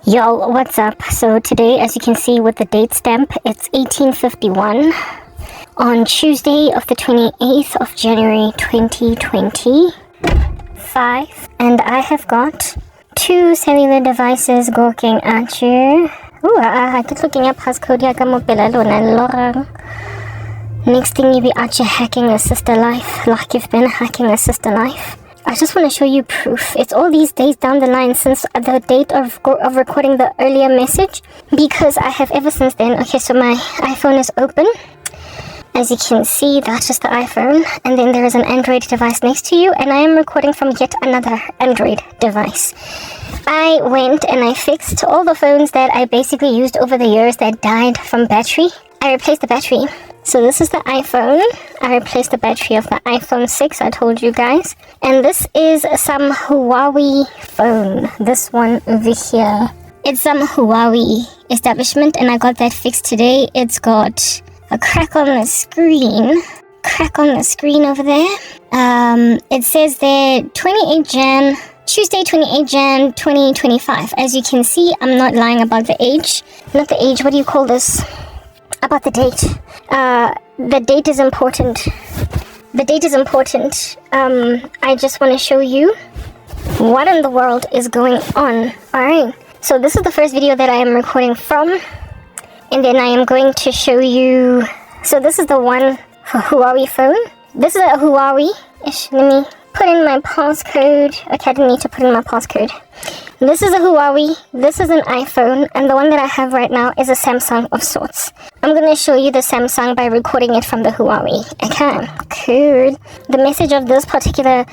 Yo, what's up? So today, as you can see with the date stamp, it's 1851 on Tuesday of the 28th of January 2025, and I have got two cellular devices gawking at you. Ooh, I keep looking up passcode ya ka mobile lona lorang. Next thing you be out here hacking a sister life, like you've been hacking a sister life. I just want to show you proof. It's all these days down the line since the date of recording the earlier message, because I have ever since then. Okay, so my iPhone is open. As you can see, that's just the iPhone, and then there is an Android device next to you, and I am recording from yet another Android device. I went and I fixed all the phones that I basically used over the years that died from battery. I replaced the battery. So this is the iPhone. I replaced the battery of the iPhone 6, I told you guys. And this is some Huawei phone. This one over here. It's some Huawei establishment, and I got that fixed today. It's got a crack on the screen. Crack on the screen over there. It says there Tuesday 28 Jan 2025. As you can see, I'm not lying about the age. Not the age, what do you call this? About the date. The date is important. The date is important. I just want to show you what in the world is going on. Alright, so this is the first video that I am recording from, and then I am going to show you. So this is the one for Huawei phone. This is a Huawei-ish. Let me put in my passcode. Okay, I didn't need to put in my passcode. This is a Huawei, this is an iPhone, and the one that I have right now is a Samsung of sorts. I'm going to show you the Samsung by recording it from the Huawei. Okay, cool. The message of this particular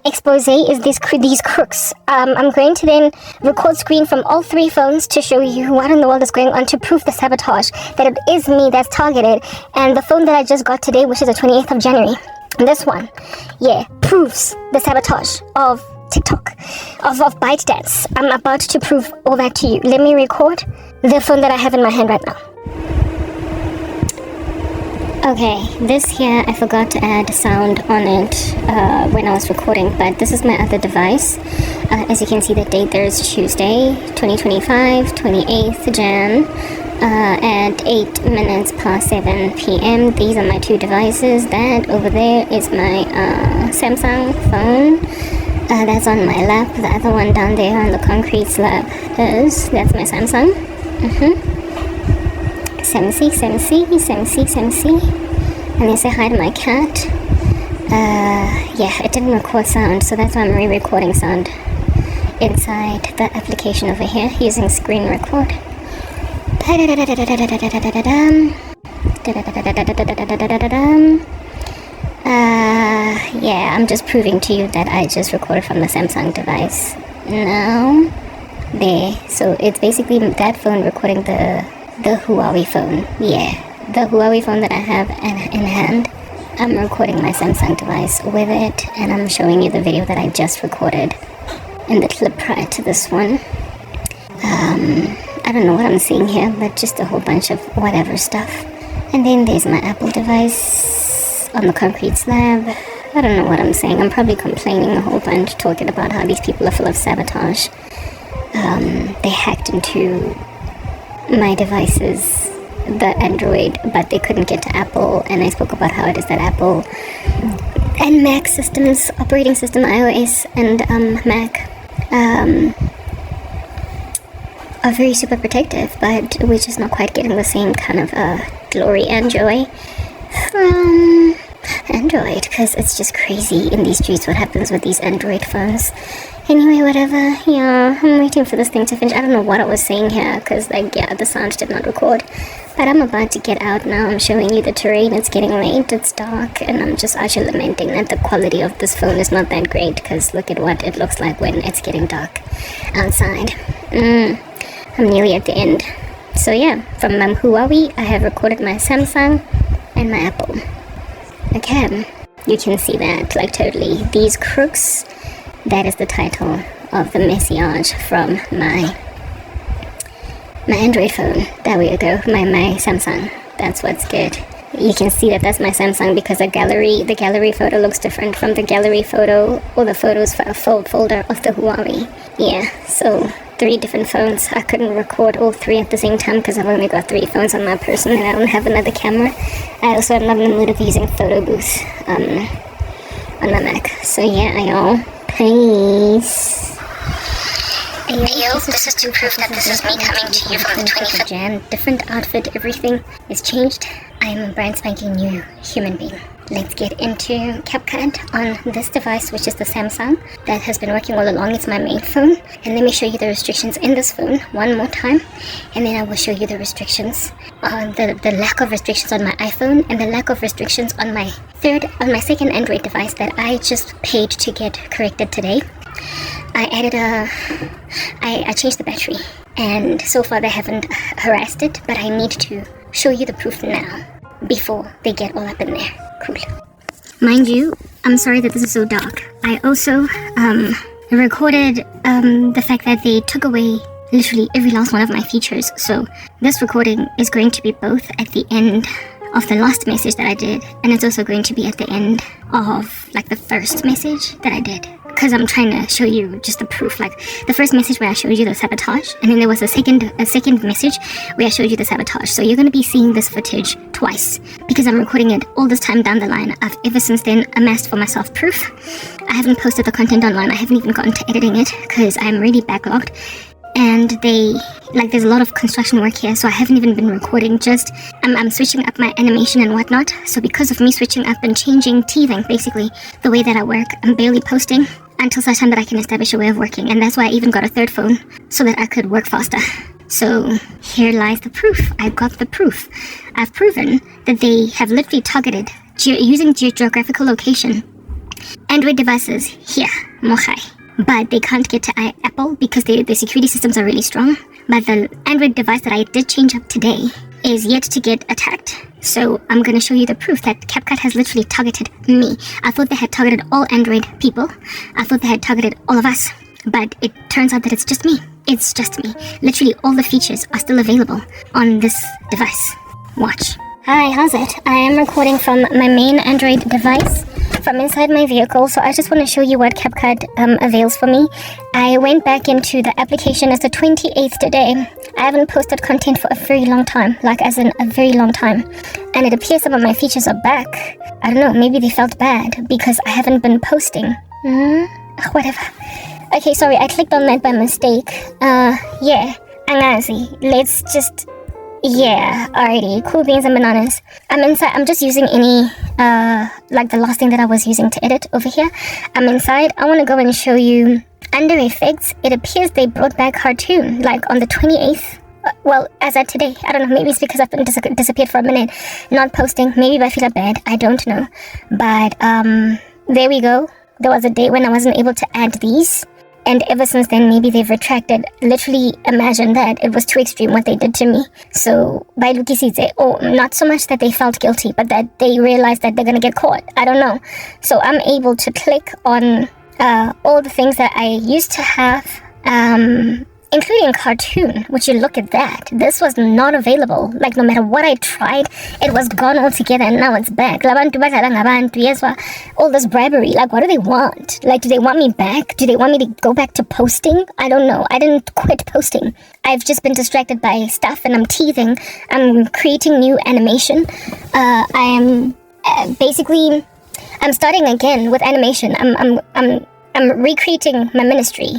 expose is these crooks. I'm going to then record screen from all three phones to show you what in the world is going on, to prove the sabotage, that it is me that's targeted. And the phone that I just got today, which is the 28th of January, this one, yeah, proves the sabotage of TikTok, of ByteDance. I'm about to prove all that to you. Let me record the phone that I have in my hand right now. Okay, this here, I forgot to add sound on it when I was recording, but this is my other device. As you can see, the date there is Tuesday, 2025, 28th Jan, at 8 minutes past 7 p.m. These are my two devices. That over there is my Samsung phone. That's on my lap. The other one down there on the concrete slab that's my Samsung. Samsy. And they say hi to my cat. Yeah, it didn't record sound, so that's why I'm re-recording sound inside the application over here using screen record. Yeah, I'm just proving to you that I just recorded from the Samsung device. Now, there. So it's basically that phone recording the Huawei phone. Yeah, the Huawei phone that I have in hand. I'm recording my Samsung device with it, and I'm showing you the video that I just recorded in the clip prior to this one. I don't know what I'm seeing here, but just a whole bunch of whatever stuff. And then there's my Apple device on the concrete slab. I don't know what I'm saying. I'm probably complaining a whole bunch, talking about how these people are full of sabotage. They hacked into my devices, the Android, but they couldn't get to Apple, and I spoke about how it is that Apple and Mac systems, operating system iOS and Mac, are very super protective, but we're just not quite getting the same kind of glory and joy from Android, because it's just crazy in these streets what happens with these Android phones. Anyway, whatever. Yeah, I'm waiting for this thing to finish. I don't know what I was saying here, because the sound did not record, but I'm about to get out now. I'm showing you the terrain. It's getting late, it's dark, and I'm just actually lamenting that the quality of this phone is not that great, because look at what it looks like when it's getting dark outside. I'm nearly at the end. So yeah, from my Huawei, I have recorded my Samsung and my Apple. Okay, you can see that, like, totally. These crooks, that is the title of the message from my Android phone. There we go, my Samsung. That's what's good. You can see that that's my Samsung, because the gallery photo looks different from the gallery photo or the photos folder of the Huawei. Yeah, so 3 different phones. I couldn't record all 3 at the same time because I've only got 3 phones on my person and I don't have another camera. I also am not in the mood of using photo booth on my Mac. So yeah, y'all, peace. Ayo, this is to prove that this is me coming to you from the 25th of Jan. Different outfit, everything is changed. I am a brand spanking new human being. Let's get into CapCut on this device, which is the Samsung that has been working all along. It's my main phone. And let me show you the restrictions in this phone one more time. And then I will show you the restrictions, the lack of restrictions on my iPhone and the lack of restrictions on my second Android device that I just paid to get corrected today. I changed the battery, and so far they haven't harassed it, but I need to show you the proof now before they get all up in there. Cool. Mind you, I'm sorry that this is so dark. I also recorded the fact that they took away literally every last one of my features, so this recording is going to be both at the end of the last message that I did, and it's also going to be at the end of like the first message that I did, because I'm trying to show you just the proof. Like the first message where I showed you the sabotage, and then there was a second message where I showed you the sabotage. So you're going to be seeing this footage twice because I'm recording it all this time down the line. I've ever since then amassed for myself proof. I haven't posted the content online. I haven't even gotten to editing it because I'm really backlogged. And there's a lot of construction work here, so I haven't even been recording. Just I'm switching up my animation and whatnot. So because of me switching up and teething basically the way that I work, I'm barely posting until such time that I can establish a way of working. And that's why I even got a third phone so that I could work faster. So here lies the proof. I've got the proof. I've proven that they have literally targeted using geographical location Android devices here, Mochai. But they can't get to Apple because the security systems are really strong. But the Android device that I did change up today is yet to get attacked. So I'm going to show you the proof that CapCut has literally targeted me. I thought they had targeted all Android people. I thought they had targeted all of us. But it turns out that it's just me. It's just me. Literally all the features are still available on this device. Watch. Hi, how's it? I am recording from my main Android device from inside my vehicle, so I just want to show you what CapCut avails for me. I went back into the application. It's the 28th today. I haven't posted content for a very long time, like as in a very long time. And it appears some of my features are back. I don't know, maybe they felt bad because I haven't been posting. Whatever. Okay, sorry, I clicked on that by mistake. Yeah, angazi. Let's just... Yeah, alrighty, cool beans and bananas. I'm inside. I'm just using any, like the last thing that I was using to edit over here. I'm inside. I want to go and show you under effects. It appears they brought back cartoon, like on the 28th. Well, as at today. I don't know, maybe it's because I've been disappeared for a minute, not posting. Maybe I feel bad. I don't know. But, there we go. There was a day when I wasn't able to add these. And ever since then, maybe they've retracted. Literally, imagine that. It was too extreme what they did to me. So, by Lukisize, not so much that they felt guilty, but that they realized that they're going to get caught. I don't know. So, I'm able to click on all the things that I used to have, including cartoon. Would you look at that? This was not available. Like, no matter what I tried, it was gone altogether, and now it's back. All this bribery. Like, what do they want? Like, do they want me back? Do they want me to go back to posting? I don't know. I didn't quit posting. I've just been distracted by stuff, and I'm teething. I'm creating new animation. I am basically... I'm starting again with animation. I'm recreating my ministry.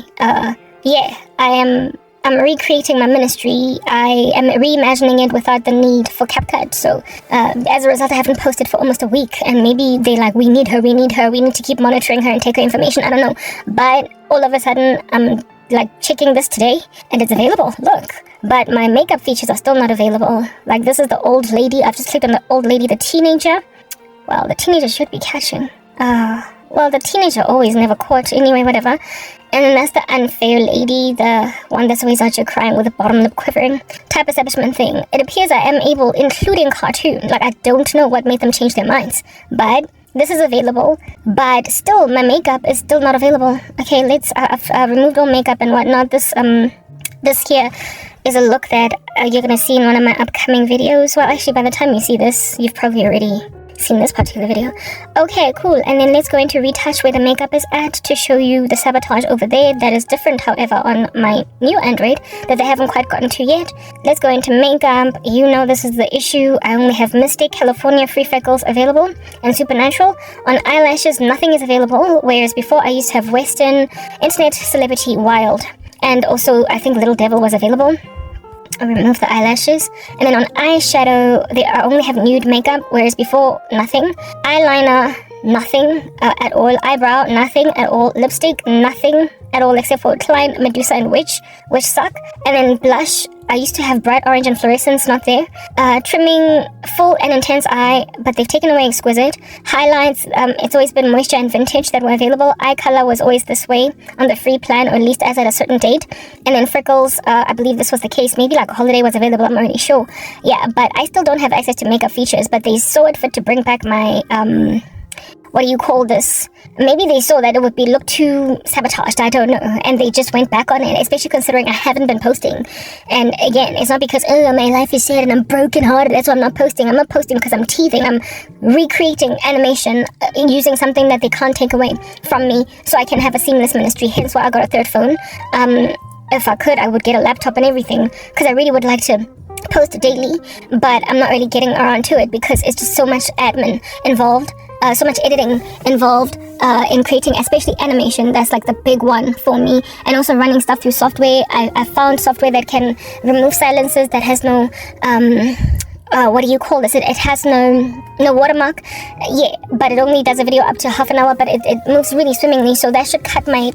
I'm recreating my ministry. I am reimagining it without the need for CapCut. So as a result, I haven't posted for almost a week. And maybe they like, we need her, we need to keep monitoring her and take her information. I don't know. But all of a sudden, I'm like checking this today and it's available. Look. But my makeup features are still not available. Like this is the old lady. I've just clicked on the old lady, the teenager. Well, the teenager should be catching. Well, the teenager always never caught. Anyway, whatever. And then that's the unfair lady, the one that's always out here crying with the bottom lip quivering type establishment thing. It appears I am able, including cartoon. Like, I don't know what made them change their minds. But this is available. But still, my makeup is still not available. Okay, I've removed all makeup and whatnot. This here is a look that you're going to see in one of my upcoming videos. Well, actually, by the time you see this, you've probably already seen this particular video. Okay, cool. And then let's go into retouch where the makeup is at to show you the sabotage over there. That is different, however, on my new Android that they haven't quite gotten to yet. Let's go into makeup. You know this is the issue. I only have Mystic, California Free Freckles available, and Supernatural. On eyelashes, nothing is available, whereas before I used to have Western, Internet Celebrity, Wild, and also I think Little Devil was available. I remove the eyelashes. And then on eyeshadow, I only have nude makeup, whereas before, nothing. Eyeliner, nothing at all. Eyebrow, nothing at all. Lipstick, nothing at all except for Klein, Medusa, and Witch, which suck. And then blush, I used to have bright orange and fluorescence, not there. Trimming, full and intense eye, but they've taken away exquisite. Highlights, it's always been moisture and vintage that were available. Eye color was always this way on the free plan, or at least as at a certain date. And then freckles, I believe this was the case. Maybe like holiday was available, I'm not really sure. Yeah, but I still don't have access to makeup features, but they saw it fit to bring back my, what do you call this? Maybe they saw that it would be look too sabotaged, I don't know, and they just went back on it, especially considering I haven't been posting. And again, it's not because, oh, my life is sad and I'm broken hearted, that's why I'm not posting. I'm not posting because I'm teething. I'm recreating animation using something that they can't take away from me so I can have a seamless ministry, hence why I got a third phone. If I could, I would get a laptop and everything, because I really would like to post daily, but I'm not really getting around to it because it's just so much admin involved. So much editing involved in creating, especially animation. That's like the big one for me. And also running stuff through software. I found software that can remove silences, that has no what do you call this? It has no watermark. Yeah, but it only does a video up to half an hour, but it moves really swimmingly, so that should cut my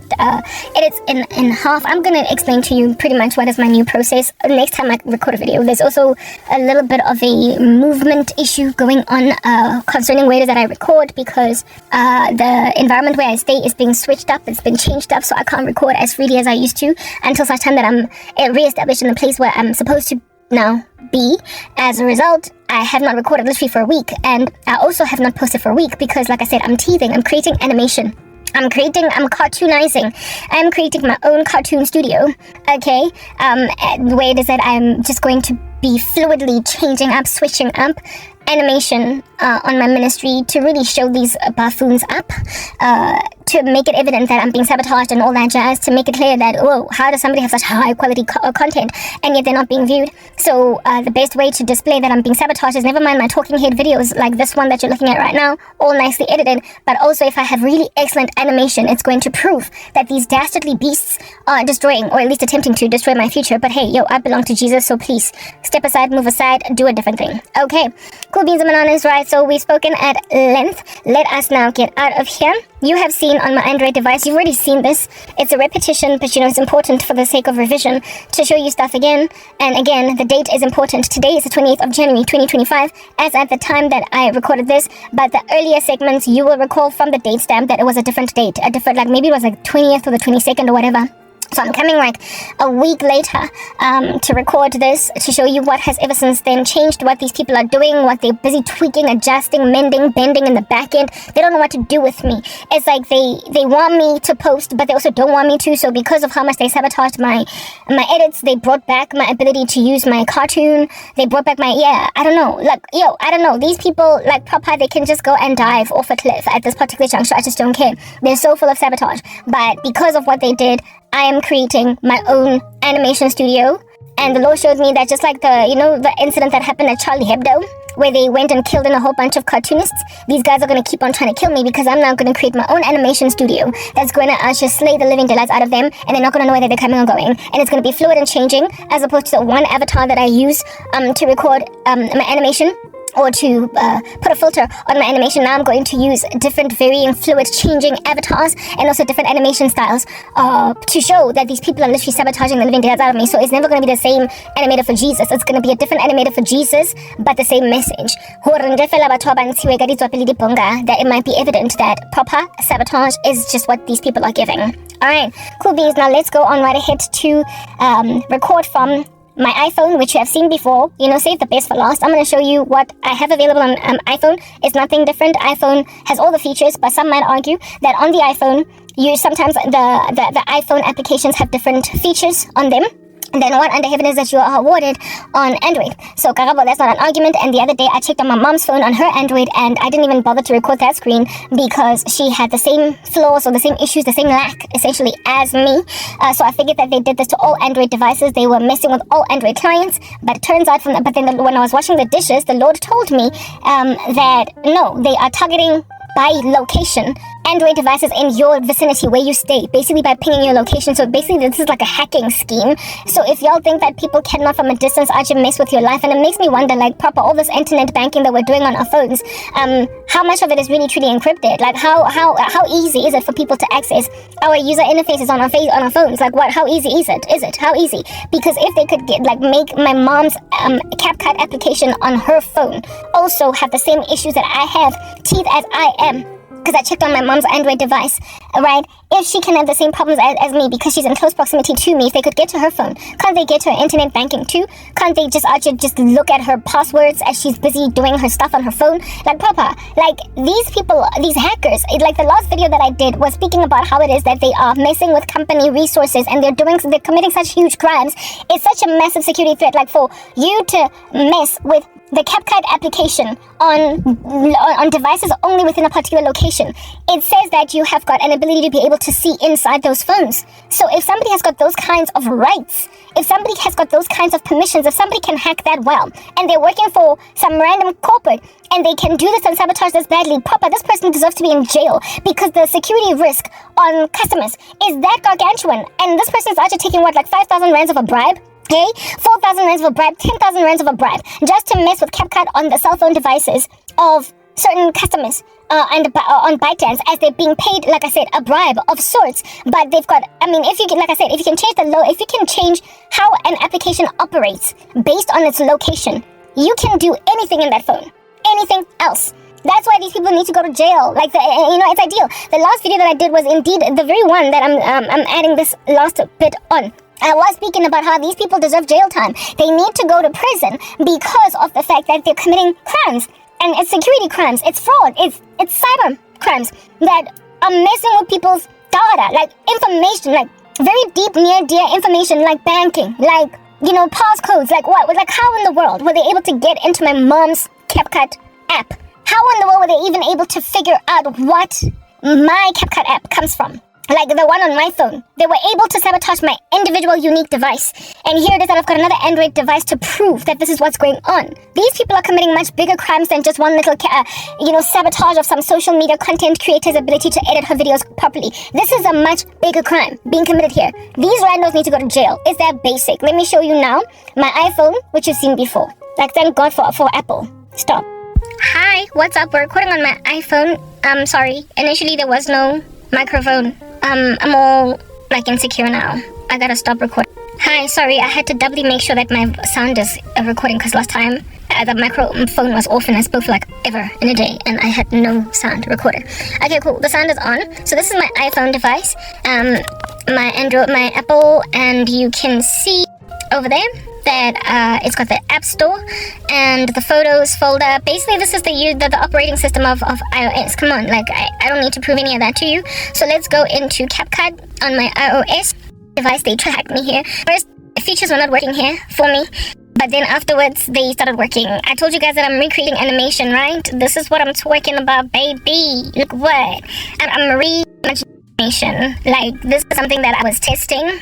edits in half. I'm gonna explain to you pretty much what is my new process next time I record a video. There's also a little bit of a movement issue going on concerning where it is that I record, because the environment where I stay is being switched up, it's been changed up, so I can't record as freely as I used to until such time that I'm re-established in the place where I'm supposed to now be. As a result, I have not recorded literally for a week, and I also have not posted for a week because, like I said, I'm teething. I'm creating animation. I'm cartoonizing. I'm creating my own cartoon studio, okay? The way it is that I'm just going to be fluidly changing up, switching up animation on my ministry to really show these buffoons up, to make it evident that I'm being sabotaged and all that jazz, to make it clear that, whoa, how does somebody have such high quality content and yet they're not being viewed? So the best way to display that I'm being sabotaged is, never mind my talking head videos like this one that you're looking at right now, all nicely edited, but also if I have really excellent animation, it's going to prove that these dastardly beasts are destroying, or at least attempting to destroy, my future. But hey, yo, I belong to Jesus, so please step aside, move aside, do a different thing. Okay, cool beans and bananas, right? So we've spoken at length. Let us now get out of here. You have seen on my Android device, you've already seen this. It's a repetition, but you know, it's important for the sake of revision to show you stuff again. And again, the date is important. Today is the 28th of January, 2025, as at the time that I recorded this. But the earlier segments, you will recall from the date stamp that it was a different date, like maybe it was like 20th or the 22nd or whatever. So I'm coming like a week later to record this, to show you what has ever since then changed, what these people are doing, what they're busy tweaking, adjusting, mending, bending in the back end. They don't know what to do with me. It's like they want me to post, but they also don't want me to. So because of how much they sabotaged my edits, they brought back my ability to use my cartoon. They brought back I don't know. Like, yo, I don't know. These people, like proper, they can just go and dive off a cliff at this particular juncture. I just don't care. They're so full of sabotage. But because of what they did, I am creating my own animation studio, and the Lord showed me that just like the incident that happened at Charlie Hebdo, where they went and killed in a whole bunch of cartoonists, these guys are going to keep on trying to kill me because I'm now going to create my own animation studio that's going to just slay the living daylights out of them, and they're not going to know whether they're coming or going, and it's going to be fluid and changing, as opposed to the one avatar that I use to record my animation, or to put a filter on my animation. Now I'm going to use different varying fluid changing avatars and also different animation styles to show that these people are literally sabotaging the living daylights out of me. So it's never going to be the same animator for Jesus. It's going to be a different animator for Jesus, but the same message. That it might be evident that proper sabotage is just what these people are giving. Alright, cool beans. Now let's go on right ahead to record from my iPhone, which you have seen before. Save the best for last. I'm going to show you what I have available on iPhone. It's nothing different. iPhone has all the features, but some might argue that on the iPhone, sometimes the iPhone applications have different features on them. then what under heaven is that you are awarded on Android? So Karabo, that's not an argument. And the other day I checked on my mom's phone on her Android, and I didn't even bother to record that screen because she had the same flaws or the same issues, the same lack essentially as me. So I figured that they did this to all Android devices. They were messing with all Android clients. But it turns out when I was washing the dishes, the Lord told me that no, they are targeting by location Android devices in your vicinity where you stay, basically by pinging your location. So basically this is like a hacking scheme. So if y'all think that people cannot from a distance actually mess with your life, and it makes me wonder, like, proper all this internet banking that we're doing on our phones, how much of it is really truly encrypted? Like how easy is it for people to access our user interfaces on our phones? Like how easy is it? How easy? Because if they could make my mom's CapCut application on her phone also have the same issues that I have, teeth as I am, because I checked on my mom's Android device, right? If she can have the same problems as me because she's in close proximity to me, if they could get to her phone, can't they get to her internet banking too? Can't they just look at her passwords as she's busy doing her stuff on her phone? Like, Papa, like, these people, these hackers, like the last video that I did was speaking about how it is that they are messing with company resources and they're committing such huge crimes. It's such a massive security threat. Like, for you to mess with the CapCut application on devices only within a particular location, it says that you have got an ability to be able to see inside those phones. So if somebody has got those kinds of rights, if somebody has got those kinds of permissions, if somebody can hack that well, and they're working for some random corporate, and they can do this and sabotage this badly, Papa, this person deserves to be in jail, because the security risk on customers is that gargantuan. And this person is actually taking, what, like 5,000 rands of a bribe? Okay, 4,000 rands of a bribe, 10,000 rands of a bribe, just to mess with CapCut on the cell phone devices of certain customers on ByteDance, as they're being paid, like I said, a bribe of sorts. But they've got, I mean, if you can change how an application operates based on its location, you can do anything in that phone, anything else. That's why these people need to go to jail. Like, it's ideal. The last video that I did was indeed the very one that I'm adding this last bit on. I was speaking about how these people deserve jail time. They need to go to prison because of the fact that they're committing crimes. And it's security crimes, it's fraud, it's cyber crimes that are messing with people's data, like information, like very deep, near dear information, like banking, like, passcodes, like what? Like, how in the world were they able to get into my mom's CapCut app? How in the world were they even able to figure out what my CapCut app comes from? Like the one on my phone. They were able to sabotage my individual unique device. And here it is that I've got another Android device to prove that this is what's going on. These people are committing much bigger crimes than just one little, sabotage of some social media content creator's ability to edit her videos properly. This is a much bigger crime being committed here. These randos need to go to jail. It's that basic. Let me show you now my iPhone, which you've seen before. Like, thank God for Apple. Stop. Hi, what's up? We're recording on my iPhone. Sorry. Initially, there was no microphone. I'm all like insecure now. I gotta stop recording. Hi, sorry, I had to doubly make sure that my sound is recording, because last time the microphone was off and I spoke for like ever in a day and I had no sound recorded. Okay, cool, the sound is on. So this is my iPhone device, my Android, my Apple, and you can see over there that it's got the App Store and the Photos folder. Basically, this is the operating system of iOS. Come on, like, I don't need to prove any of that to you. So let's go into CapCut on my iOS device. They tracked me here. First, features were not working here for me, but then afterwards, they started working. I told you guys that I'm recreating animation, right? This is what I'm talking about, baby. Look what. I'm animation. Like, this is something that I was testing.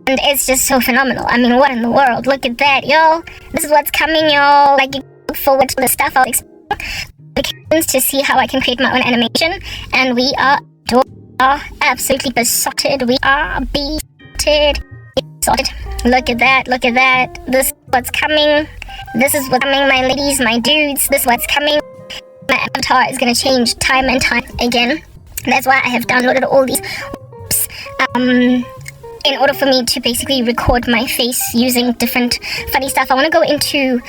And it's just so phenomenal. I mean, what in the world? Look at that, y'all. This is what's coming, y'all. Like, you look forward to the stuff I'll explain to see how I can create my own animation. And we are absolutely besotted. We are besotted. Look at that. Look at that. This is what's coming. This is what's coming, my ladies, my dudes. This is what's coming. My avatar is going to change time and time again. That's why I have downloaded all these in order for me to basically record my face using different funny stuff. I want to go into,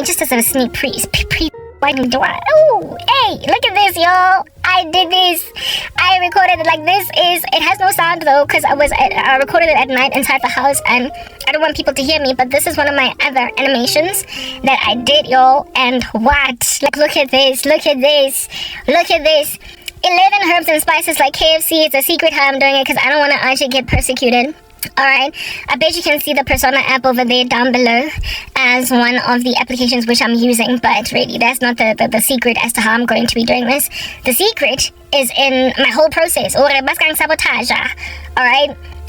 just as a sneak oh, hey, look at this, y'all. I did this. I recorded it like this. It has no sound though, because I recorded it at night inside the house and I don't want people to hear me, but this is one of my other animations that I did, y'all. And what? Like, look at this. Look at this. Look at this. 11 herbs and spices like KFC. It's a secret how I'm doing it because I don't want to actually get persecuted. Alright, I bet you can see the Persona app over there down below as one of the applications which I'm using, but really that's not the secret as to how I'm going to be doing this. The secret is in my whole process. Alright,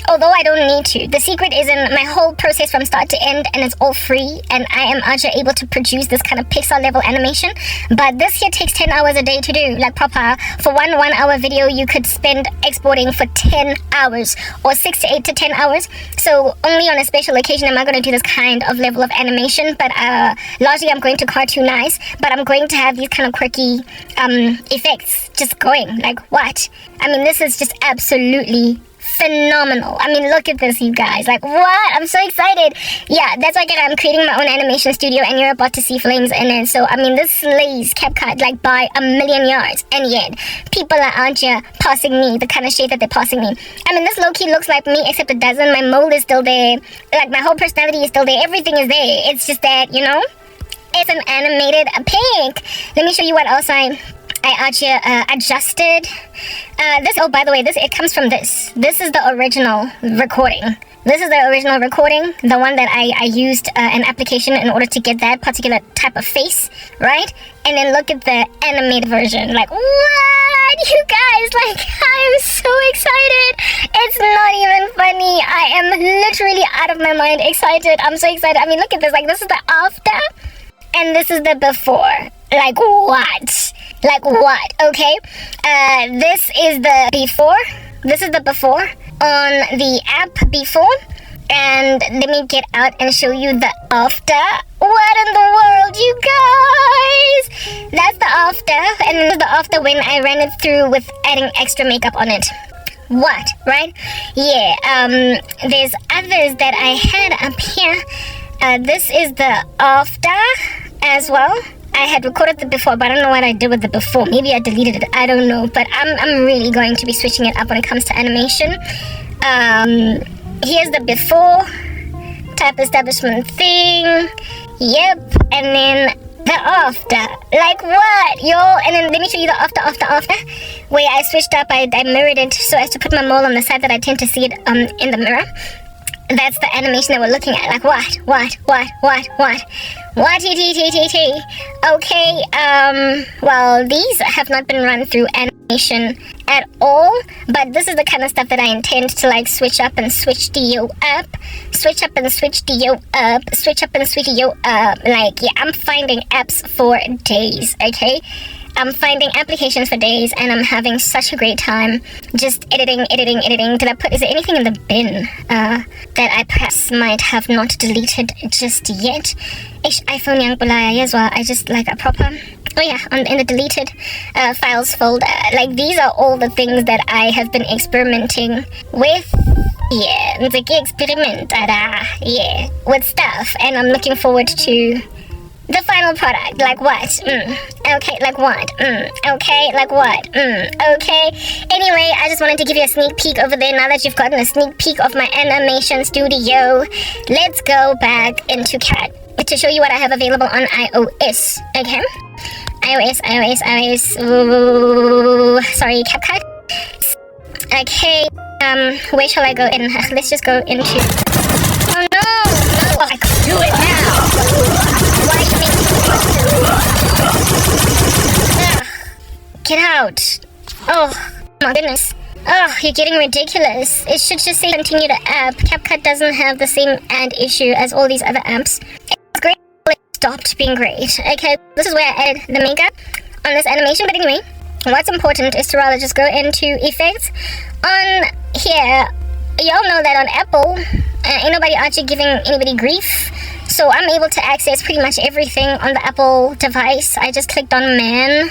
although I don't need to. The secret is in my whole process from start to end, and it's all free, and I am actually able to produce this kind of Pixar level animation. But this here takes 10 hours a day to do, like proper. For one hour video, you could spend exporting for 10 hours, or 6 to 8 to 10 hours. So only on a special occasion am I going to do this kind of level of animation, but largely I'm going to cartoonize, but I'm going to have these kind of quirky effects just going, like what? I mean, this is just absolutely phenomenal. I mean, look at this, you guys. Like, what? I'm so excited. Yeah, that's why I'm creating my own animation studio, and you're about to see flames in it. So, I mean, this slays CapCut like by a million yards. And yet, people are out here passing me the kind of shade that they're passing me. I mean, this low-key looks like me, except it doesn't. My mold is still there. Like, my whole personality is still there. Everything is there. It's just that, you know, it's an animated pink. Let me show you what else I actually adjusted. Oh, by the way, it comes from this. This is the original recording. This is the original recording, the one that I used an application in order to get that particular type of face, right? And then look at the animated version. Like, what? You guys, like, I'm so excited. It's not even funny. I am literally out of my mind excited. I'm so excited. I mean, look at this. Like, this is the after, and this is the before. Like, what? Like, what? Okay. This is the before. This is the before on the app before. And let me get out and show you the after. What in the world, you guys? That's the after. And this is the after when I ran it through with adding extra makeup on it. What? Right? Yeah. There's others that I had up here. This is the after as well. I had recorded the before, but I don't know what I did with the before. Maybe I deleted it. I don't know. But I'm really going to be switching it up when it comes to animation. Here's the before type establishment thing. Yep. And then the after. Like what, y'all? And then let me show you the after. Where I switched up. I mirrored it so as to put my mole on the side that I tend to see it in the mirror. That's the animation that we're looking at. Like what? Okay, well, these have not been run through animation at all, but this is the kind of stuff that I intend to like switch up and switch Dio up. Like, yeah, I'm finding apps for days, okay? I'm finding applications for days, and I'm having such a great time just editing. Is there anything in the bin that I perhaps might have not deleted just yet? iPhone yang pula as well. I just like a proper. Oh yeah, in the deleted files folder. Like, these are all the things that I have been experimenting with. Yeah, it's a experiment. Yeah, with stuff, and I'm looking forward to the final product. Like what? Okay, like what? Okay, like what? Okay. Anyway, I just wanted to give you a sneak peek over there. Now that you've gotten a sneak peek of my animation studio, let's go back into Cat to show you what I have available on iOS. Okay? iOS. Ooh, sorry, CapCut. Okay, where shall I go in? Let's just go into... Oh no! I could do it now! Why do you make me... Get out! Oh, my goodness. Oh, you're getting ridiculous. It should just say continue to app. CapCut doesn't have the same ad issue as all these other apps. It's great. It stopped being great. Okay, this is where I added the makeup on this animation. But anyway, what's important is to rather just go into effects. On here, y'all know that on Apple, ain't nobody actually giving anybody grief. So I'm able to access pretty much everything on the Apple device. I just clicked on man.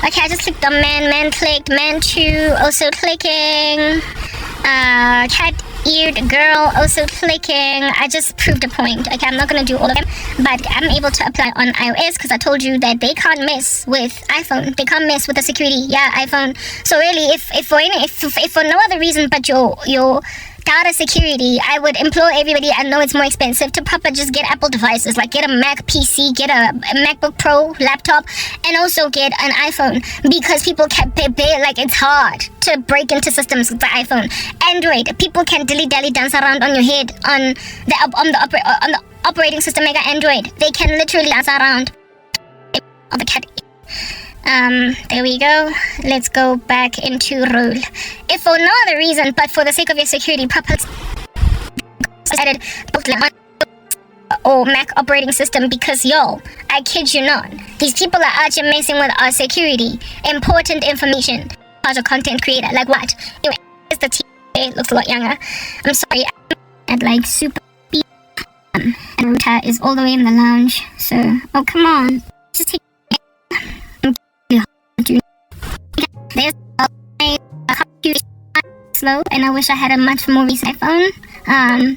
Okay, I just clicked on man clicked, man 2, also clicking, cat-eared girl, also clicking. I just proved a point. Okay, I'm not going to do all of them, but I'm able to apply on iOS because I told you that they can't mess with iPhone. They can't mess with the security, iPhone. So really, if for no other reason but your data security, I would implore everybody, I know it's more expensive, to proper just get Apple devices, like get a Mac PC, get a MacBook Pro laptop, and also get an iPhone, because people can like, it's hard to break into systems with the iPhone. Android, people can dilly-dally dance around on your head on the operating system mega Android. They can literally dance around of the cat. There we go. Let's go back into role. If for no other reason but for the sake of your security, proper decided or Mac operating system, because yo, I kid you not, these people are out here messing with our security, important information as a content creator. Like what? Anyway, here's the TV. Looks a lot younger. I'm sorry, I'm like super and router is all the way in the lounge. So, oh come on, just take. There's my computer slow, and I wish I had a much more recent iPhone.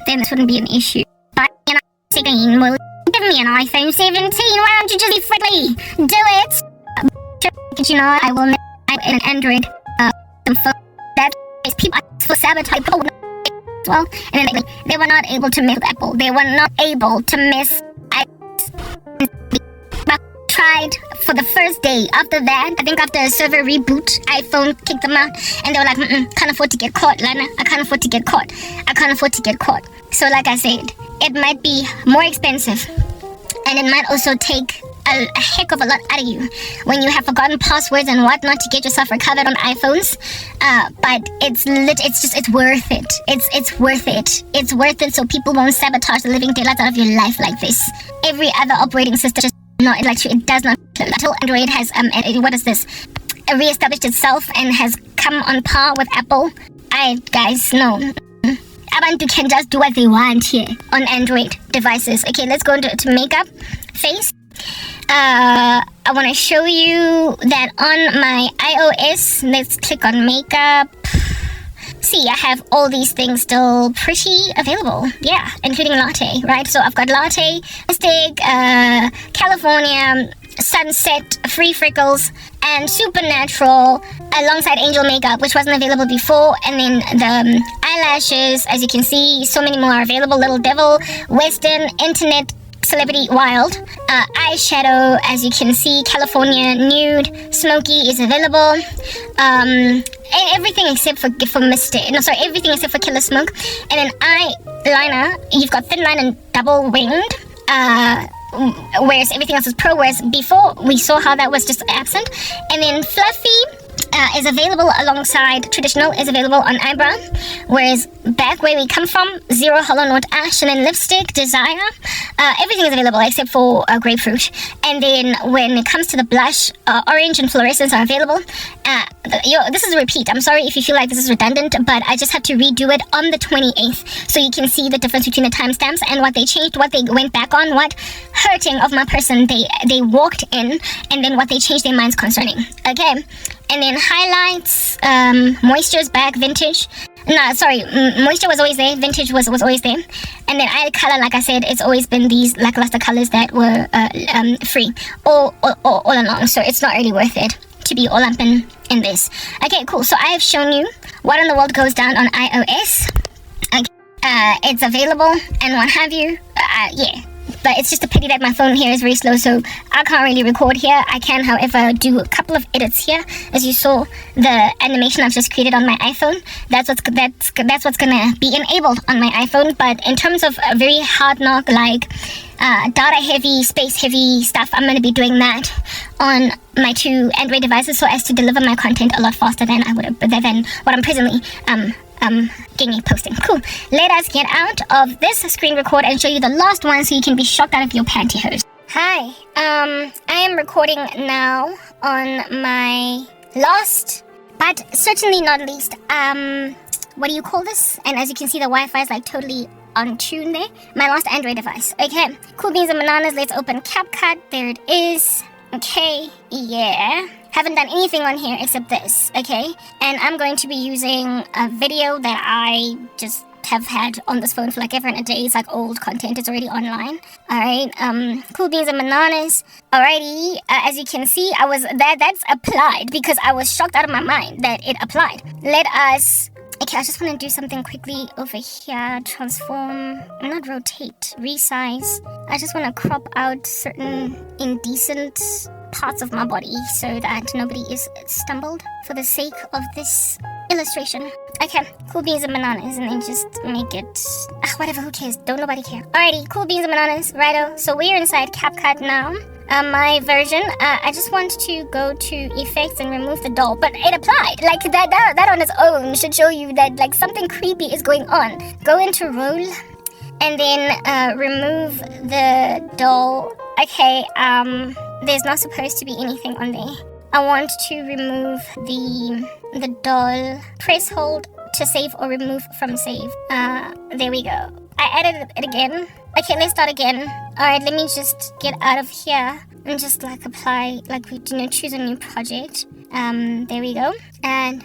Then this wouldn't be an issue. But you know, 16 will give me an iPhone 17. Why don't you just be friendly? Do it. You know, I will make an Android phone that is people for sabotage as well. And then they were not able to mess with Apple. They were not able to mess. Tried for the first day. After that, I think after a server reboot, iPhone kicked them out, and they were like, can't afford to get caught, Lana. I can't afford to get caught. I can't afford to get caught. So like I said, it might be more expensive, and it might also take a heck of a lot out of you when you have forgotten passwords and whatnot to get yourself recovered on iPhones. But it's worth it. It's worth it. It's worth it, so people won't sabotage the living daylights out of your life like this. Every other operating system just it does not until Android has what is this? Reestablished itself and has come on par with Apple. Guys, no. Abantu can just do what they want here on Android devices. Okay, let's go into makeup face. I want to show you that on my iOS. Let's click on makeup. See, I have all these things still pretty available. Yeah, including latte, right? So I've got latte, stick, California, sunset, free freckles, and supernatural alongside angel makeup, which wasn't available before. And then the eyelashes, as you can see, so many more are available. Little devil, western, internet, celebrity, wild. Eyeshadow, as you can see, California, nude, smoky is available. And everything except for Mystic. No, sorry, everything except for Killer Smoke. And then eyeliner, you've got thin line and double winged. Whereas everything else is pro, whereas before we saw how that was just absent. And then fluffy is available alongside traditional, is available on eyebrow, whereas back where we come from, zero, hollow note, ash, and then lipstick, desire, everything is available except for grapefruit. And then when it comes to the blush, orange and fluorescence are available. This is a repeat. I'm sorry if you feel like this is redundant, but I just have to redo it on the 28th so you can see the difference between the timestamps and what they changed, what they went back on, what hurting of my person they walked in, and then what they changed their minds concerning. Okay. And then highlights, moisture's back, vintage. No, sorry, moisture was always there, vintage was always there. And then eye color, like I said, it's always been these lackluster colors that were free all along. So it's not really worth it to be all up in this. Okay, cool. So I have shown you what in the world goes down on iOS. Okay, it's available and what have you. Yeah. But it's just a pity that my phone here is very slow, so I can't really record here. I can, however, do a couple of edits here. As you saw, the animation I've just created on my iPhone, that's what's gonna be enabled on my iPhone. But in terms of a very hard knock, like data heavy, space heavy stuff, I'm gonna be doing that on my two Android devices so as to deliver my content a lot faster than than what I'm presently posting. Cool. Let us get out of this screen record and show you the last one so you can be shocked out of your pantyhose. Hi, I am recording now on my last, but certainly not least, what do you call this? And as you can see, the Wi-Fi is like totally on tune there. My last Android device. Okay, cool beans and bananas. Let's open CapCut. There it is. Okay, yeah. Haven't done anything on here except this, okay? And I'm going to be using a video that I just have had on this phone for like ever and a day. It's like old content. It's already online. Alright, cool beans and bananas. Alrighty, as you can see, that's applied because I was shocked out of my mind that it applied. Let us Okay, I just want to do something quickly over here. Transform, not rotate, resize. I just want to crop out certain indecent parts of my body so that nobody is stumbled for the sake of this illustration. Okay, cool beans and bananas, and then just make it whatever, who cares, don't nobody care. Alrighty, cool beans and bananas, righto. So we're inside CapCut now. My version, I just want to go to effects and remove the doll, but it applied. Like that on its own should show you that like something creepy is going on. Go into roll and then remove the doll. Okay, there's not supposed to be anything on there. I want to remove the doll. Press hold to save or remove from save. There we go. I added it again. Okay, let's start again. Alright, let me just get out of here and just like apply, like we choose a new project. There we go. And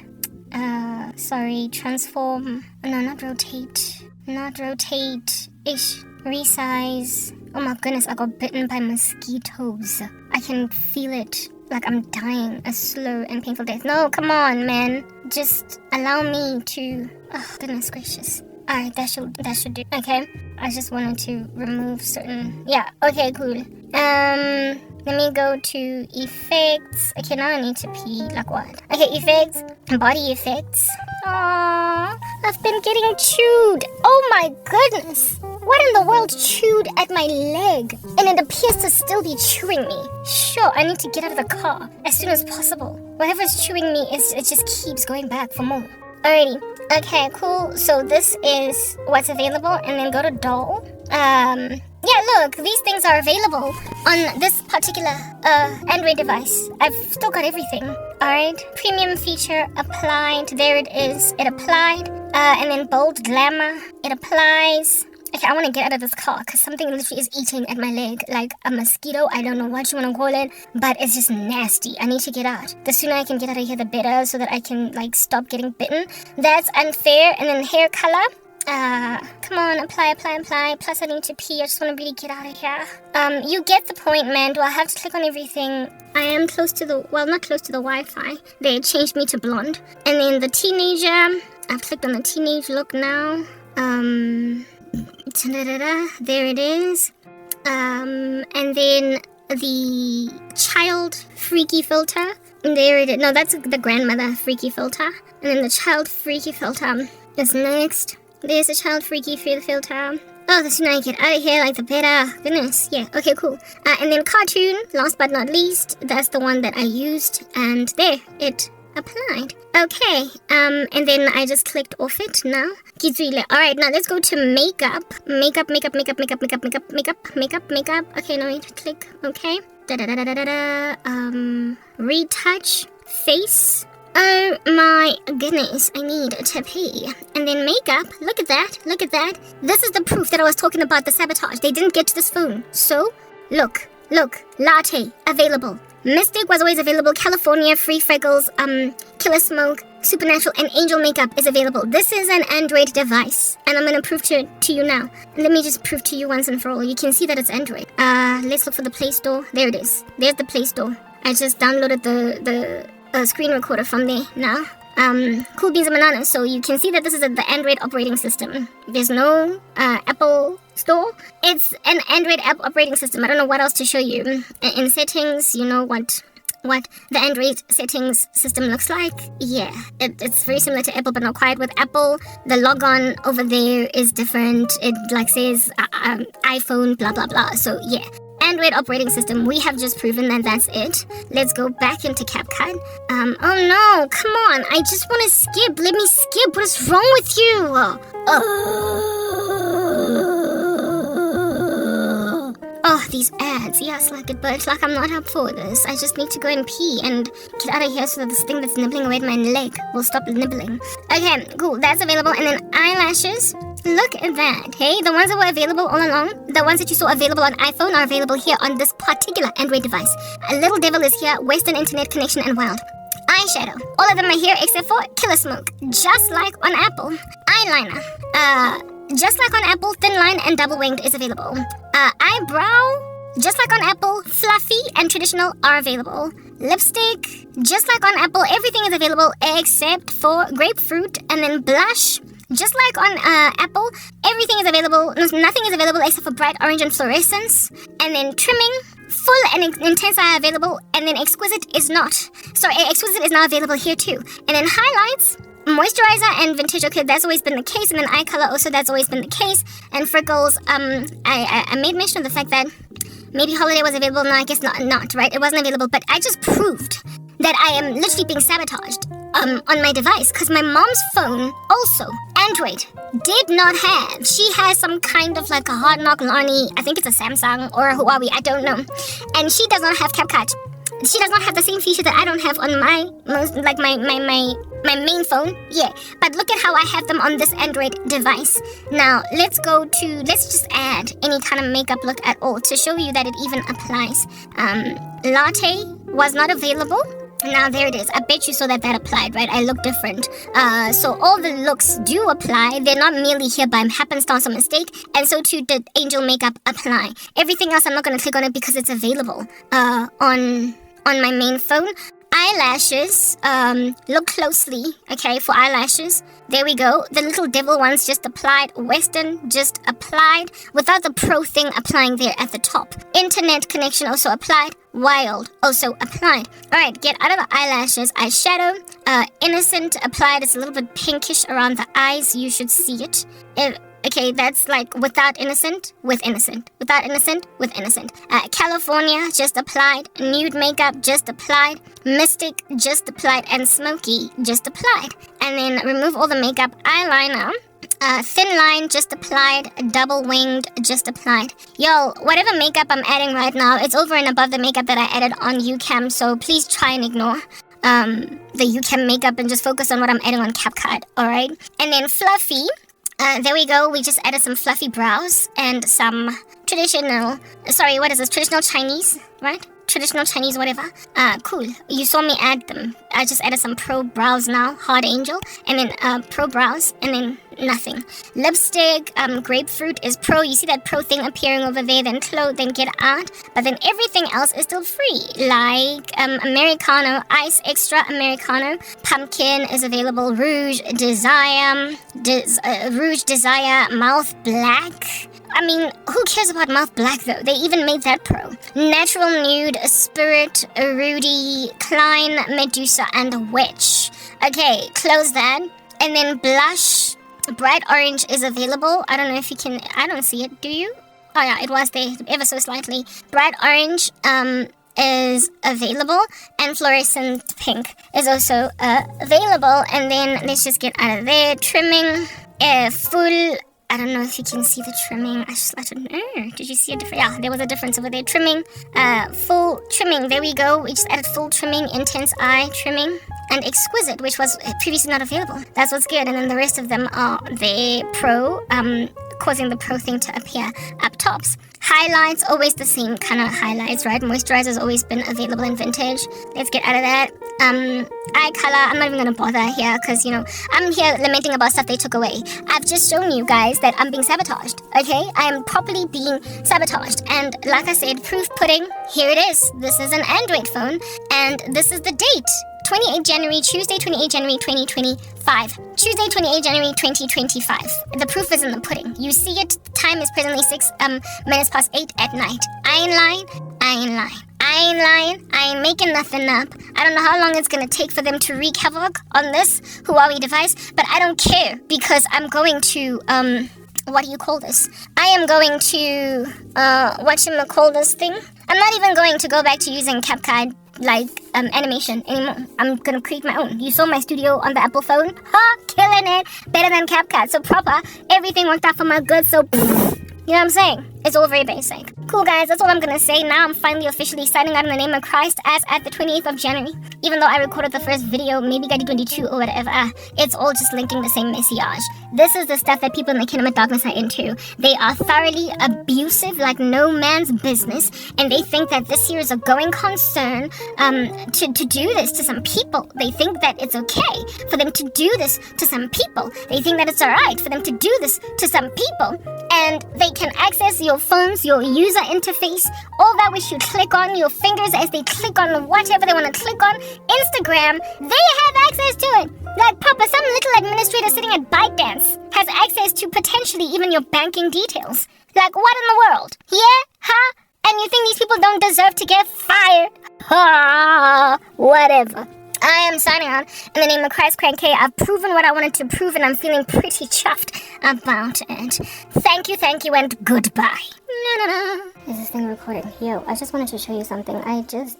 sorry, transform. No, not rotate. Not rotate. Ish. Resize. Oh my goodness, I got bitten by mosquitoes. I can feel it. Like I'm dying a slow and painful death. No, come on, man. Just allow me to... Oh, goodness gracious. Alright, that should do. Okay. I just wanted to remove certain... Yeah, okay, cool. Let me go to effects. Okay, now I need to pee. Like what? Okay, effects. Body effects. Aww, I've been getting chewed. Oh my goodness. What in the world chewed at my leg? And it appears to still be chewing me. Sure, I need to get out of the car as soon as possible. Whatever's chewing me, it just keeps going back for more. Alrighty. Okay, cool. So this is what's available. And then go to doll. Yeah, look, these things are available on this particular Android device. I've still got everything. Alright, premium feature applied. There it is. It applied. And then bold glamour. It applies. Okay, I want to get out of this car because something literally is eating at my leg. Like a mosquito. I don't know what you want to call it, but it's just nasty. I need to get out. The sooner I can get out of here, the better, so that I can like stop getting bitten. That's unfair. And then hair color. Come on, apply. Plus I need to pee. I just want to really get out of here. You get the point, man. Do I have to click on everything? I am close to the, well, not close to the Wi-Fi. They changed me to blonde. And then the teenager. I've clicked on the teenage look now. There it is. And then the child freaky filter. There it is. No, that's the grandmother freaky filter. And then the child freaky filter is next. There's a child freaky filter. Oh, the sooner I get out of here, like the better. Goodness, yeah, okay, cool. And then cartoon, last but not least, that's the one that I used. And there, it applied. Okay, and then I just clicked off it now. Alright, now let's go to makeup. Makeup. Okay, now wait, click, okay. Retouch, face. Oh my goodness, I need to pee. And then makeup, look at that. This is the proof that I was talking about, the sabotage. They didn't get to this phone. So, look, latte, available. Mystic was always available. California, free freckles, killer smoke, supernatural, and angel makeup is available. This is an Android device, and I'm gonna prove to you now. Let me just prove to you once and for all. You can see that it's Android. Let's look for the Play Store. There it is. There's the Play Store. I just downloaded the screen recorder from there now. Cool beans and bananas. So you can see that this is the Android operating system. There's no Apple Store. It's an Android app operating system. I don't know what else to show you. In settings, you know what the Android settings system looks like. Yeah, it's very similar to Apple, but not quite. With Apple, the logon over there is different. It like says iPhone, blah blah blah. So yeah, Android operating system. We have just proven that that's it. Let's go back into CapCut. Oh no, come on. I just want to skip. Let me skip. What is wrong with you? Oh, these ads. Yes, like it, but like I'm not up for this. I just need to go and pee and get out of here so that this thing that's nibbling away at my leg will stop nibbling. Okay, cool. That's available. And then eyelashes. Look at that. Hey, the ones that were available all along, the ones that you saw available on iPhone are available here on this particular Android device. A little devil is here, Western internet connection and wild. Eyeshadow. All of them are here except for killer smoke. Just like on Apple. Eyeliner. Just like on Apple, thin line and double winged is available. Eyebrow. Just like on Apple, fluffy and traditional are available. Lipstick, just like on Apple, everything is available except for grapefruit. And then blush, just like on Apple, everything is available. No, nothing is available except for bright orange and fluorescence. And then trimming, full and intense are available. And then exquisite is not. Sorry, exquisite is now available here too. And then highlights, moisturizer and vintage, okay, that's always been the case. And then eye color also, that's always been the case. And freckles, I made mention of the fact that maybe holiday was available. No, I guess not, right? It wasn't available, but I just proved that I am literally being sabotaged on my device, because my mom's phone, also Android, did not have. She has some kind of like a hard knock Lani, I think it's a Samsung or a Huawei, I don't know. And she does not have CapCut. She does not have the same feature that I don't have on my main phone. Yeah, but look at how I have them on this Android device. Now let's just add any kind of makeup look at all to show you that it even applies. Latte was not available. Now there it is. I bet you saw that applied, right? I look different. So all the looks do apply. They're not merely here by happenstance or mistake. And so too did angel makeup apply. Everything else I'm not going to click on it because it's available on my main phone. Eyelashes, look closely, okay, for eyelashes. There we go. The little devil ones just applied. Western just applied without the pro thing applying there at the top. Internet connection also applied. Wild also applied. Alright, get out of the eyelashes. Eyeshadow, innocent applied. It's a little bit pinkish around the eyes. You should see it. Okay, that's like without innocent, with innocent. Without innocent, with innocent. California, just applied. Nude makeup, just applied. Mystic, just applied. And smoky, just applied. And then remove all the makeup. Eyeliner, thin line, just applied. Double winged, just applied. Yo, whatever makeup I'm adding right now, it's over and above the makeup that I added on UCam. So please try and ignore the UCam makeup and just focus on what I'm adding on CapCut, alright? And then fluffy. There we go. We just added some fluffy brows and some traditional Chinese, right? Traditional Chinese, whatever. Cool. You saw me add them. I just added some pro brows now, hard angel, and then pro brows, and then nothing. Lipstick, grapefruit is pro. You see that pro thing appearing over there, then close, then get out. But then everything else is still free, like Americano, ice extra Americano. Pumpkin is available. Rouge Desire, mouth black. I mean, who cares about mouth black though? They even made that pro. Natural nude, spirit, Rudy, Klein, Medusa, and Witch. Okay, close that. And then blush, bright orange is available. I don't know if you can, I don't see it, do you? Oh yeah, it was there, ever so slightly. Bright orange is available, and fluorescent pink is also available. And then let's just get out of there. Trimming, full, I don't know if you can see the trimming. I don't know. Did you see a difference? Yeah, there was a difference over there. Trimming, full trimming. There we go. We just added full trimming, intense eye trimming, and exquisite, which was previously not available. That's what's good. And then the rest of them are the pro, causing the pro thing to appear up tops. Highlights, always the same kind of highlights, right? Moisturizer's always been available in vintage. Let's get out of that. Eye color, I'm not even gonna bother here because, you know, I'm here lamenting about stuff they took away. I've just shown you guys that I'm being sabotaged, okay? I am properly being sabotaged. And like I said, proof pudding, here it is. This is an Android phone, and this is the date. 28 January, Tuesday, 28 January, 2025. Tuesday, 28 January, 2025. The proof is in the pudding. You see it. The time is presently 6 minutes past 8 at night. I ain't lying. I ain't lying. I ain't lying. I ain't making nothing up. I don't know how long it's gonna take for them to wreak havoc on this Huawei device, but I don't care because I'm going to, what do you call this? I am going to, whatchamacall this thing? I'm not even going to go back to using CapCut animation anymore. I'm gonna create my own. You saw my studio on the Apple phone? Killing it. Better than CapCut. So proper. Everything worked out for my good, so you know what I'm saying? It's all very basic. Cool, guys, that's all I'm gonna say. Now I'm finally officially signing out in the name of Christ as at the 28th of January. Even though I recorded the first video, maybe Gadi 22 or whatever, it's all just linking the same message. This is the stuff that people in the kingdom of darkness are into. They are thoroughly abusive like no man's business, and they think that this here is a going concern to do this to some people. They think that it's okay for them to do this to some people. They think that it's alright for them to do this to some people, and they can access your phones, your users, user interface. All that which you click on, your fingers as they click on whatever they want to click on. Instagram, they have access to it. Like Papa, some little administrator sitting at ByteDance has access to potentially even your banking details. Like what in the world? Yeah? Huh? And you think these people don't deserve to get fired? Ha! Whatever. I am signing out in the name of Christ Crank K. I've proven what I wanted to prove and I'm feeling pretty chuffed about it. Thank you, and goodbye. Is this thing recording? Yo, I just wanted to show you something.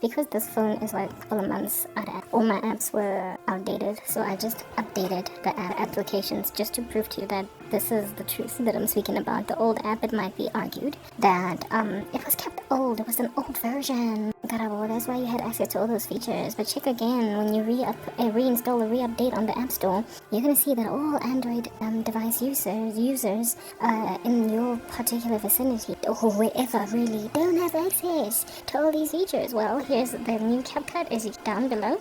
Because this phone is like a couple of months out of all my apps were outdated, so I just updated the applications just to prove to you that this is the truth that I'm speaking about. The old app, it might be argued that it was kept old. It was an old version. Karabo, that's why you had access to all those features. But check again, when you reinstall or re-update on the App Store, you're gonna see that all Android device users in your particular vicinity or wherever really don't have access to all these features. Well, here's the new CapCut is down below.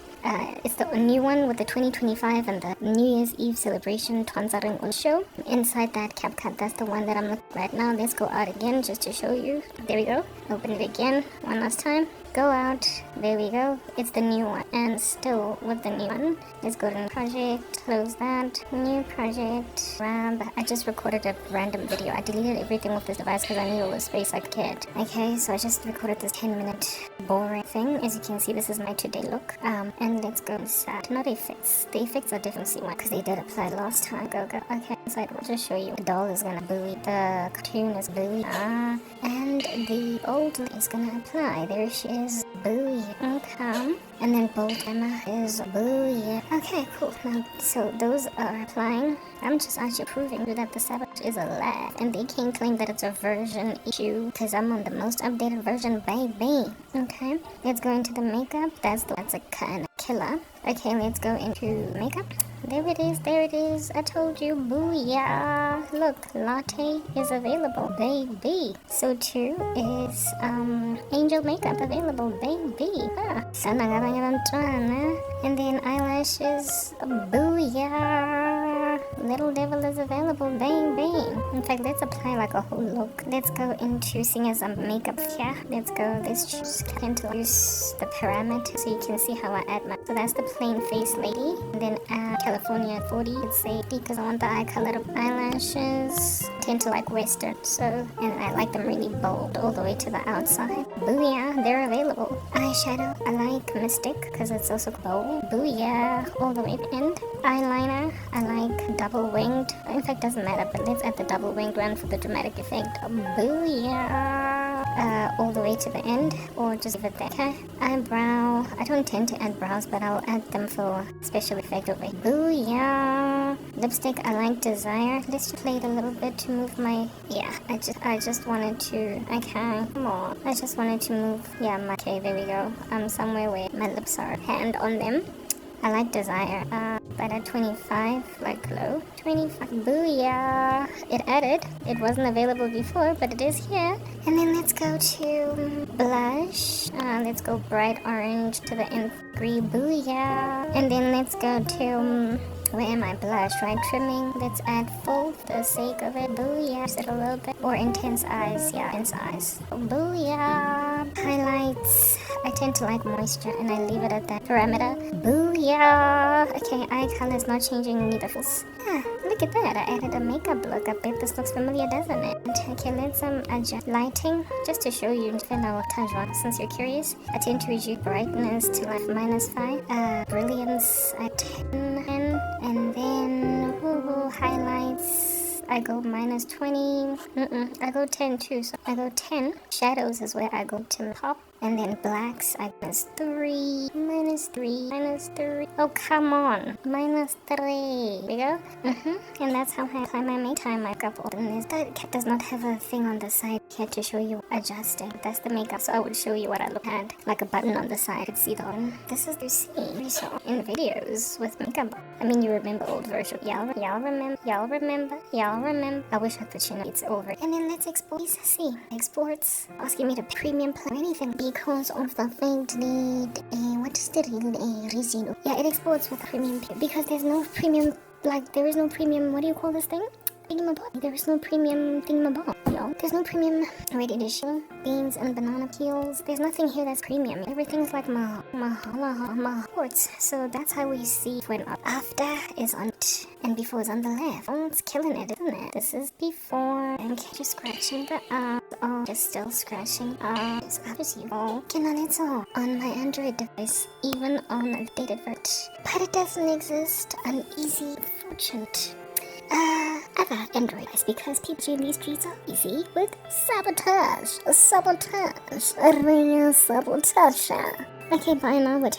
It's the new one with the 2025 and the New Year's Eve celebration Twanzaring show. Inside that CapCut, that's the one that I'm looking at right now. Let's go out again just to show you. There we go. Open it again one last time. Go out. There we go. It's the new one. And still with the new one. Let's go to new project. Close that. New project. Grab. I just recorded a random video. I deleted everything with this device because I need all the space I could. Okay, so I just recorded this 10-minute boring thing. As you can see, this is my today look. And let's go inside. Not effects. The effects are different because they did apply last time. Go. Okay, inside. I'll just show you. The doll is gonna buoy. The cartoon is buoy. And the old is gonna apply. There she is. Booyah. Okay. And then bold Emma is booyah. Okay, cool. Now, so those are applying. I'm just actually proving that the Savage is a lag. And they can't claim that it's a version issue because I'm on the most updated version, baby. Okay. Let's go into the makeup. That's a kind of killer. Okay, let's go into makeup. There it is. I told you, booyah. Look, latte is available, baby. So too is angel makeup available, baby. Sana ngabanye. And then eyelashes, booyah. Little devil is available, baby. In fact, let's apply like a whole look. Let's go into seeing as some makeup here. Let's choose to use the parameter so you can see how I add my. So that's the plain face lady. And then add California 40. Let's say because I want the eye color of eyelashes. I tend to like Western, and I like them really bold all the way to the outside. Booyah, they're available. Eyeshadow, I like Mystic because it's also bold. Booyah, all the way to the end. Eyeliner, I like double winged. In fact, doesn't matter, but let's add the double winged one for the dramatic effect. Booyah. All the way to the end, or just leave it there. Okay. Eyebrow, I don't tend to add brows, but I'll add them for special effect over here. Booyah. Lipstick, I like Desire. Let's just play it a little bit to move my, I just wanted to, okay, come on. I just wanted to move, okay, there we go. Somewhere where my lips are, hand on them. I like Desire, but at 25, like low. 25, booyah! It added. It wasn't available before, but it is here. And then let's go to blush. Let's go bright orange to the nth degree, booyah! And then let's go to, where am I? Blush, right? Trimming. Let's add full for the sake of it, booyah! Just a little bit. Or intense eyes, intense eyes. Booyah! Highlights. I tend to like moisture and I leave it at that parameter. Booyah! Okay, eye color is not changing neither. Look at that. I added a makeup look. I bet this looks familiar, doesn't it? Okay, let's adjust lighting just to show you. Since you're curious, I tend to reduce brightness to like -5. Brilliance at 10. And then highlights. I go -20. I go 10 too. So I go 10. Shadows is where I go to top. And then blacks, I -3. -3. Oh, come on. -3. There we go. And that's how I apply my makeup. And this cat does not have a thing on the side here to show you adjusting. That's the makeup. So I would show you what I look at. Like a button on the side. You see that one? This is you see in videos with makeup. I mean, you remember old version. Y'all remember. I wish I could change it's over. And then let's export. See, exports. Asking me to premium plan or anything because of the fact that what is the reason? Yeah, it exports with premium because there's no premium. Like there is no premium. What do you call this thing? Thingamabob. There is no premium thingamabob. well. There's no premium ready dish, beans and banana peels. There's nothing here that's premium. Everything's like quartz. So that's how we see when after is on it and before is on the left. Oh, it's killing it, isn't it? This is before and just scratching the arm. Oh, just still scratching. It's after you. Working on its own on my Android device, even on a dated vert. But it doesn't exist on easy, fortunate other Android device because people in these streets are easy with sabotage. Real sabotage. Okay, bye now, we're